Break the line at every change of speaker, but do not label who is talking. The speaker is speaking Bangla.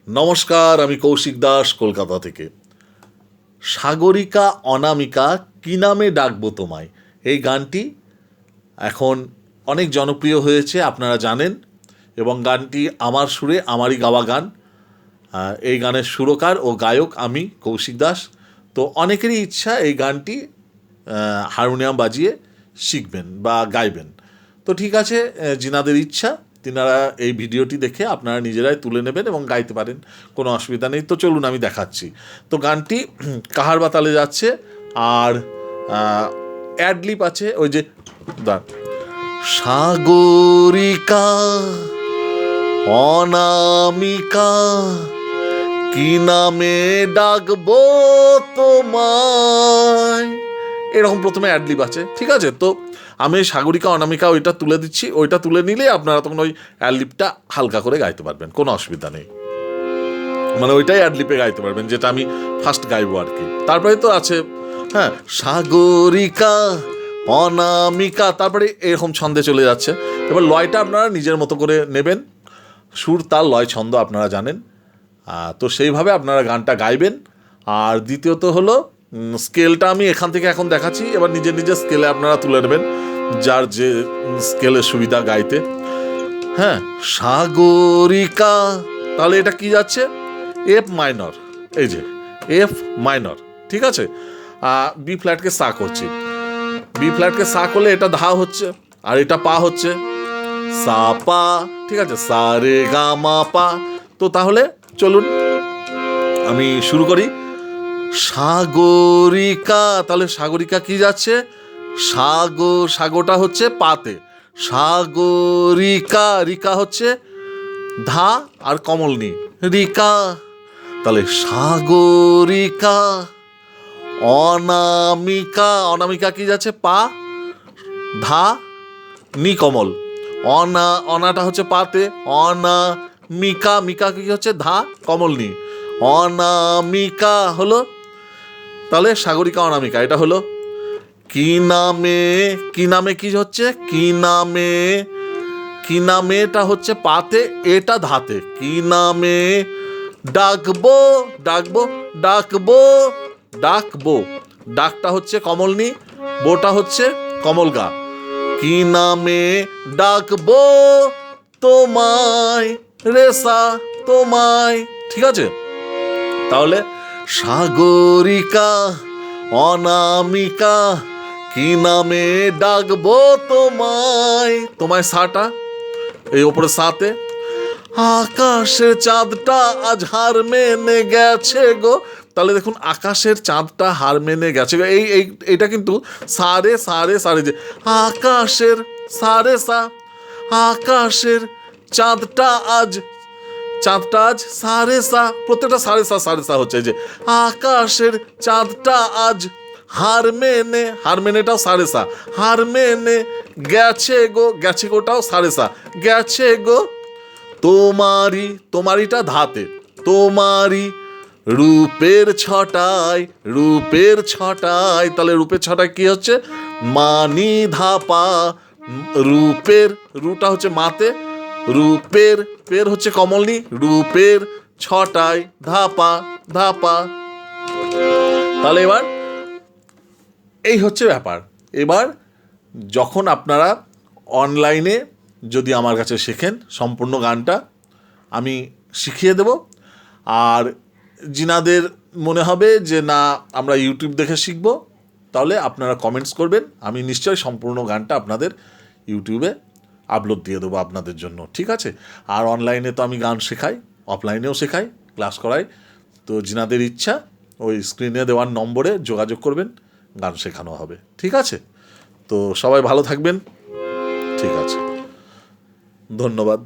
নমস্কার, আমি কৌশিক দাস কলকাতা থেকে। সাগরিকা অনামিকা কি নামে ডাকবো তোমায়, এই গানটি এখন অনেক জনপ্রিয় হয়েছে, আপনারা জানেন। এবং গানটি আমার সুরে, আমারই গাওয়া গান। এই গানের সুরকার ও গায়ক আমি কৌশিক দাস। তো অনেকেরই ইচ্ছা এই গানটি হারমোনিয়াম বাজিয়ে শিখবেন বা গাইবেন। তো ঠিক আছে, যিনাদের ইচ্ছা তিনারা এই ভিডিওটি দেখে আপনারা নিজেরাই তুলে নেবেন এবং গাইতে পারেন, কোনো অসুবিধা নেই। তো চলুন আমি দেখাচ্ছি। তো গানটি কাহার বাতালে যাচ্ছে, আর অ্যাডলিপ আছে ওই যে সাগরিকা অনামিকা কি নামে ডাকবো তোমায়, এরকম প্রথমে অ্যাডলিপ আছে। ঠিক আছে, তো আমি সাগরিকা অনামিকা ওইটা তুলে দিচ্ছি, ওইটা তুলে নিলে আপনারা তখন ওই অ্যাডলিপটা হালকা করে গাইতে পারবেন, কোনো অসুবিধা নেই। মানে ওইটাই অ্যাডলিপে গাইতে পারবেন, যেটা আমি ফার্স্ট গাইবো আর কি। তারপরে তো আছে হ্যাঁ সাগরিকা অনামিকা, তারপরে এরকম ছন্দে চলে যাচ্ছে। এবার লয়টা আপনারা নিজের মতো করে নেবেন, সুর তাল লয় ছন্দ আপনারা জানেন। তো সেইভাবে আপনারা গানটা গাইবেন। আর দ্বিতীয়ত হলো স্কেলটা আমি এখান থেকে এখন দেখাচ্ছি, এবার নিজের নিজের স্কেলে আপনারা তুলে নেবেন, যার যে স্কেলের সুবিধা গাইতে। হ্যাঁ, সাগরিকা, তাহলে এটা কি যাচ্ছে? এফ মাইনর, এই যে এফ মাইনর। ঠিক আছে, বি ফ্ল্যাটকে সা করছি, বি ফ্ল্যাটকে সা করলে এটা ধা হচ্ছে, আর এটা পা হচ্ছে সা পা। ঠিক আছে, সা রে গা মা পা। তো তাহলে চলুন আমি শুরু করি। সাগরিকা, তাহলে সাগরিকা কি যাচ্ছে? সাগোটা হচ্ছে পাতে, সাগরিকা, রিকা হচ্ছে ধা আর কমল নি, রিকা। তাহলে সাগরিকা অনামিকা, অনামিকা কি যাচ্ছে? পা ধা নি কমল, অনাটা হচ্ছে পাতে, অনামিকা, মিকা কি হচ্ছে? ধা কমল নি, অনামিকা হলো। তাহলে সাগরিকা অনামিকা এটা হলো। কি নামে, কি নামে কি হচ্ছে? কি নামে, কি নামেটা হচ্ছে পাতে, এটা ধাতে, কি নামে ডাকবো, ডাকবো, ডাকবো, ডাকবো, ডাকটা হচ্ছে কমলনি, বোটা হচ্ছে কমল গা। কি নামে ডাকবো তোমায়, রেসা তোমায়। ঠিক আছে, তাহলে সাগরিকা অনামিকা কি নামে ডাকবো তোমায়, তোমায় সাটা এই ওপরে সাতে। আকাশের চাঁদটা আজ হার মেনে গেছে গো, তাহলে দেখুন আকাশের চাঁদটা হার মেনে গেছে গো, এইটা কিন্তু সারে সারে সারে, যে আকাশের সারে সা, আকাশের চাঁদটা আজ, চাঁদটা আজ সারে সা, প্রত্যেকটা সারে সা হচ্ছে। যে আকাশের চাঁদটা আজ হার মেনে, হার মেনেটাও সারে সা, হার মেনে গেছে গো, গেছে গোটাও সারে সা, গেছে গো তোমারি, তোমারিটা ধাতে, তোমারি রূপের ছটায়, রূপের ছটায়, তাহলে রূপের ছটায় কি হচ্ছে? মানি ধাপা, রূপের, রুটা হচ্ছে মাতে, রূপের, পের হচ্ছে কমলনি, রূপের ছটায় ধাপা ধাপা। তাহলে এবার এই হচ্ছে ব্যাপার। এবার যখন আপনারা অনলাইনে যদি আমার কাছে শেখেন, সম্পূর্ণ গানটা আমি শিখিয়ে দেব। আর যিনাদের মনে হবে যে না আমরা ইউটিউব দেখে শিখব, তাহলে আপনারা কমেন্টস করবেন, আমি নিশ্চয়ই সম্পূর্ণ গানটা আপনাদের ইউটিউবে আপলোড দিয়ে দেবো আপনাদের জন্য। ঠিক আছে, আর অনলাইনে তো আমি গান শেখাই, অফলাইনেও শেখাই, ক্লাস করাই। তো যিনাদের ইচ্ছা ওই স্ক্রিনে দেওয়ার নম্বরে যোগাযোগ করবেন, গান শেখানো হবে। ঠিক আছে, তো সবাই ভালো থাকবেন। ঠিক আছে, ধন্যবাদ।